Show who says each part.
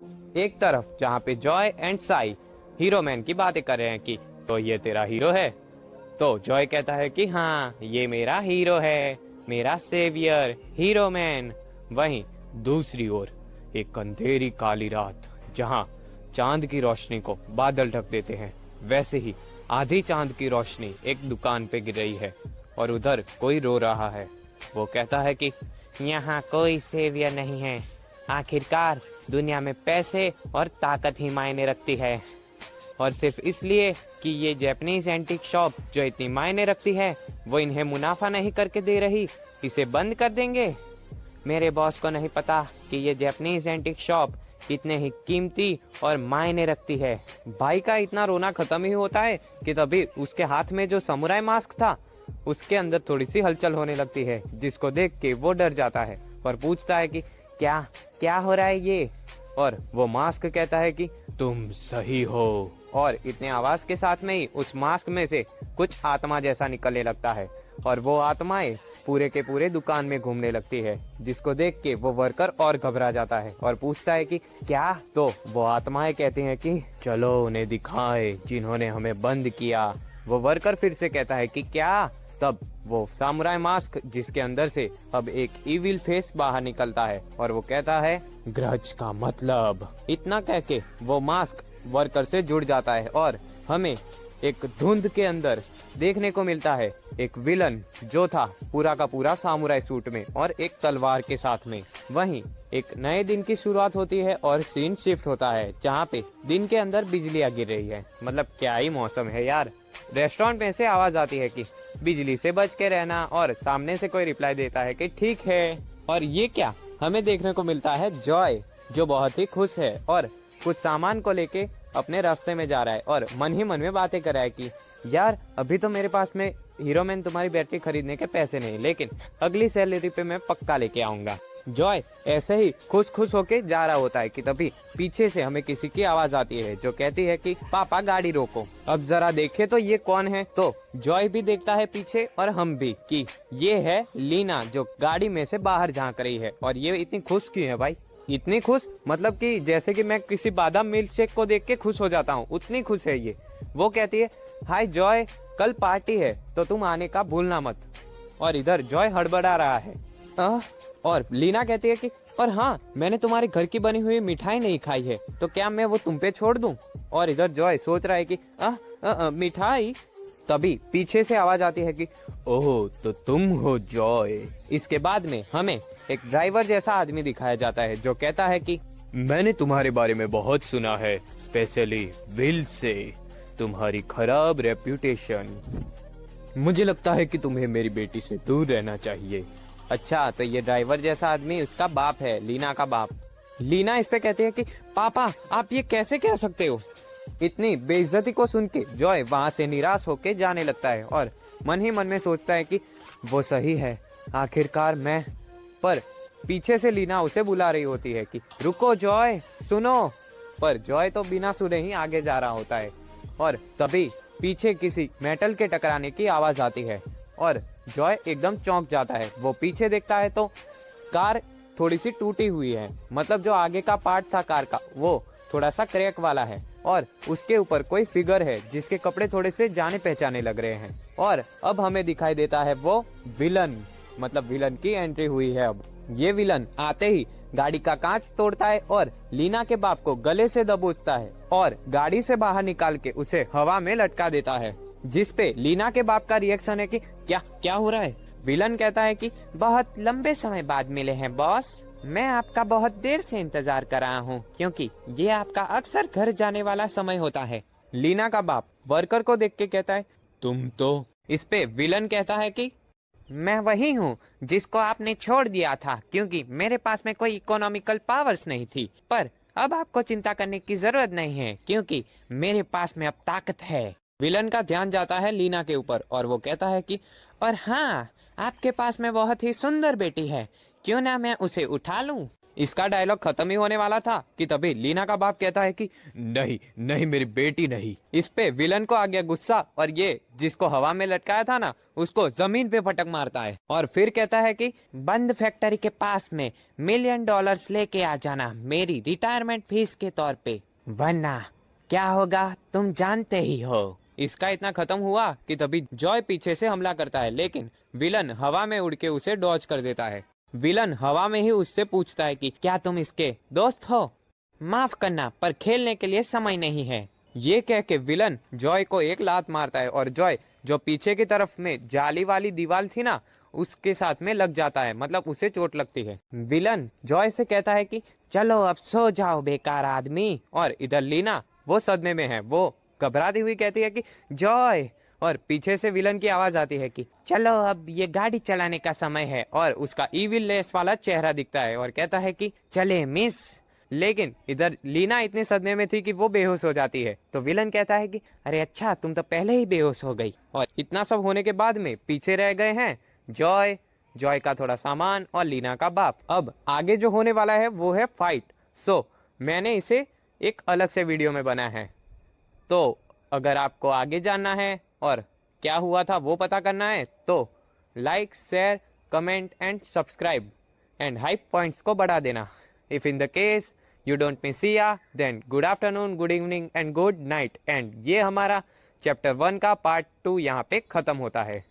Speaker 1: एक तरफ जहाँ पे Joy and Sai hero man की बातें कर रहे हैं कि तो ये तेरा हीरो है। तो जॉय कहता है कि हाँ ये मेरा हीरो है, मेरा सेवियर हीरो मैन। वहीं दूसरी ओर एक अंधेरी काली रात, जहाँ चांद की रोशनी को बादल ढक देते हैं, वैसे ही आधी चांद की रोशनी एक दुकान पे गिर रही है और उधर कोई रो रहा है। वो कहता है कि यहाँ कोई सेवियर नहीं है, आखिरकार दुनिया में पैसे और ताकत ही मायने रखती है, और सिर्फ इसलिए कि ये जैपनीज एंटीक शॉप जो इतनी मायने रखती है वो इन्हें मुनाफा नहीं करके दे रही, इसे बंद कर देंगे। मेरे बॉस को नहीं पता कि ये जैपनीज एंटीक शॉप कितने ही कीमती और मायने रखती है। भाई का इतना रोना खत्म ही होता है कि तभी उसके हाथ में जो समुराई मास्क था उसके अंदर थोड़ी सी हलचल होने लगती है, जिसको देख के वो डर जाता है और पूछता है कि क्या क्या हो रहा है ये। और वो मास्क कहता है कि तुम सही हो। और इतने आवाज के साथ में ही उस मास्क में से कुछ आत्मा जैसा निकलने लगता है और वो आत्माएं पूरे के पूरे दुकान में घूमने लगती है, जिसको देख के वो वर्कर और घबरा जाता है और पूछता है कि क्या। तो वो आत्माएं कहती हैं कि चलो उन्हें दिखाए जिन्होंने हमें बंद किया। वो वर्कर फिर से कहता है कि क्या। तब वो सामुराई मास्क जिसके अंदर से अब एक इविल फेस बाहर निकलता है और वो कहता है ग्रज का मतलब। इतना कह के वो मास्क वर्कर से जुड़ जाता है और हमें एक धुंध के अंदर देखने को मिलता है एक विलन जो था पूरा का पूरा सामुराई सूट में और एक तलवार के साथ में। वहीं एक नए दिन की शुरुआत होती है और सीन शिफ्ट होता है जहाँ पे दिन के अंदर बिजलियां गिर रही है। मतलब क्या ही मौसम है यार। रेस्टोरेंट में से आवाज आती है कि बिजली से बच के रहना, और सामने से कोई रिप्लाई देता है कि ठीक है। और ये क्या हमें देखने को मिलता है जॉय जो बहुत ही खुश है और कुछ सामान को लेके अपने रास्ते में जा रहा है और मन ही मन में बातें कर रहा है कि यार अभी तो मेरे पास में हीरो मैन तुम्हारी बैटरी खरीदने के पैसे नहीं, लेकिन अगली सैलरी पे मैं पक्का लेके आऊंगा। जॉय ऐसे ही खुश खुश होके जा रहा होता है कि तभी पीछे से हमें किसी की आवाज आती है जो कहती है कि पापा गाड़ी रोको। अब जरा देखे तो ये कौन है। तो जॉय भी देखता है पीछे और हम भी कि ये है लीना जो गाड़ी में से बाहर झांक रही है। और ये इतनी खुश क्यों है भाई, इतनी खुश मतलब कि जैसे कि मैं किसी बादाम मिल्क शेक को देख के खुश हो जाता हूँ, उतनी खुश है ये। वो कहती है हाय जॉय, कल पार्टी है तो तुम आने का भूलना मत। और इधर जॉय हड़बड़ा रहा है। और लीना कहती है कि और हाँ मैंने तुम्हारे घर की बनी हुई मिठाई नहीं खाई है, तो क्या मैं वो तुम पे छोड़ दूं। और इधर जॉय सोच रहा है कि मिठाई। तभी पीछे से आवाज आती है कि ओह तो तुम हो जॉय। इसके बाद में हमें एक ड्राइवर जैसा आदमी दिखाया जाता है जो कहता है कि मैंने तुम्हारे बारे में बहुत सुना है, स्पेशली विल से, तुम्हारी खराब रेप्यूटेशन। मुझे लगता है कि तुम्हें मेरी बेटी से दूर रहना चाहिए। अच्छा तो ये ड्राइवर जैसा आदमी उसका बाप है, लीना का बाप। लीना इस पे कहती है कि पापा आप ये कैसे कह सकते हो। इतनी बेइज्जती को सुन के जॉय वहाँ से निराश होके जाने लगता है और मन ही मन में सोचता है कि वो सही है, आखिरकार मैं। पर पीछे से लीना उसे बुला रही होती है कि रुको जॉय सुनो। पर जॉय तो बिना सुने ही आगे जा रहा होता है और तभी पीछे किसी मेटल के टकराने की आवाज आती है और जॉय एकदम चौंक जाता है। वो पीछे देखता है तो कार थोड़ी सी टूटी हुई है, मतलब जो आगे का पार्ट था कार का वो थोड़ा सा क्रैक वाला है और उसके ऊपर कोई फिगर है जिसके कपड़े थोड़े से जाने पहचाने लग रहे हैं। और अब हमें दिखाई देता है वो विलन, मतलब विलन की एंट्री हुई है। अब ये विलन आते ही गाड़ी का कांच तोड़ता है और लीना के बाप को गले से दबोचता है और गाड़ी से बाहर निकाल के उसे हवा में लटका देता है, जिस पे लीना के बाप का रिएक्शन है कि क्या क्या हो रहा है। विलन कहता है कि बहुत लंबे समय बाद मिले हैं बॉस, मैं आपका बहुत देर से इंतजार कर रहा हूँ क्योंकि ये आपका अक्सर घर जाने वाला समय होता है। लीना का बाप वर्कर को देख के कहता है तुम तो। इस पे विलन कहता है कि मैं वही हूँ जिसको आपने छोड़ दिया था क्योंकि मेरे पास में कोई इकोनॉमिकल पावर्स नहीं थी, पर अब आपको चिंता करने की जरूरत नहीं है क्योंकि मेरे पास में अब ताकत है। विलन का ध्यान जाता है लीना के ऊपर और वो कहता है कि और हाँ आपके पास में बहुत ही सुंदर बेटी है, क्यों ना मैं उसे उठा लूं। इसका डायलॉग खत्म ही होने वाला था कि तभी लीना का बाप कहता है कि नहीं नहीं मेरी बेटी नहीं। इस पे विलन को आ गया गुस्सा और ये जिसको हवा में लटकाया था ना उसको जमीन पे पटक मारता है और फिर कहता है कि बंद फैक्ट्री के पास में $1,000,000 लेके आ जाना मेरी रिटायरमेंट फीस के तौर पे, वरना क्या होगा तुम जानते ही हो। इसका इतना खत्म हुआ कि तभी जॉय पीछे से हमला करता है लेकिन विलन हवा में उड़ के उसे डॉज कर देता है। विलन हवा में ही उससे पूछता है कि क्या तुम इसके दोस्त हो? माफ करना पर खेलने के लिए समय नहीं है। ये कह के विलन जॉय को एक लात मारता है और जॉय जो पीछे की तरफ में जाली वाली दीवार थी ना उसके साथ में लग जाता है, मतलब उसे चोट लगती है। विलन जॉय से कहता है कि चलो अब सो जाओ बेकार आदमी, और इधर लीना वो सदमे में है, वो घबराती हुई कहती है कि जॉय, और पीछे से विलन की आवाज आती है कि चलो अब ये गाड़ी चलाने का समय है, और उसका ईविल लेस वाला चेहरा दिखता है और कहता है कि चले मिस। लेकिन इधर लीना इतने सदमे में थी कि वो बेहोश हो जाती है, तो विलन कहता है कि अरे अच्छा तुम तो पहले ही बेहोश हो गई। और इतना सब होने के बाद में पीछे रह गए हैं जॉय, जॉय का थोड़ा सामान और लीना का बाप। अब आगे जो होने वाला है वो है फाइट। सो मैंने इसे एक अलग से वीडियो में बनाया है, तो अगर आपको आगे जानना है और क्या हुआ था वो पता करना है तो like share comment and subscribe and hype points को बढ़ा देना। If in the case you don't miss या then good afternoon, good evening and good night. And ये हमारा चैप्टर 1 का पार्ट 2 यहाँ पे खत्म होता है।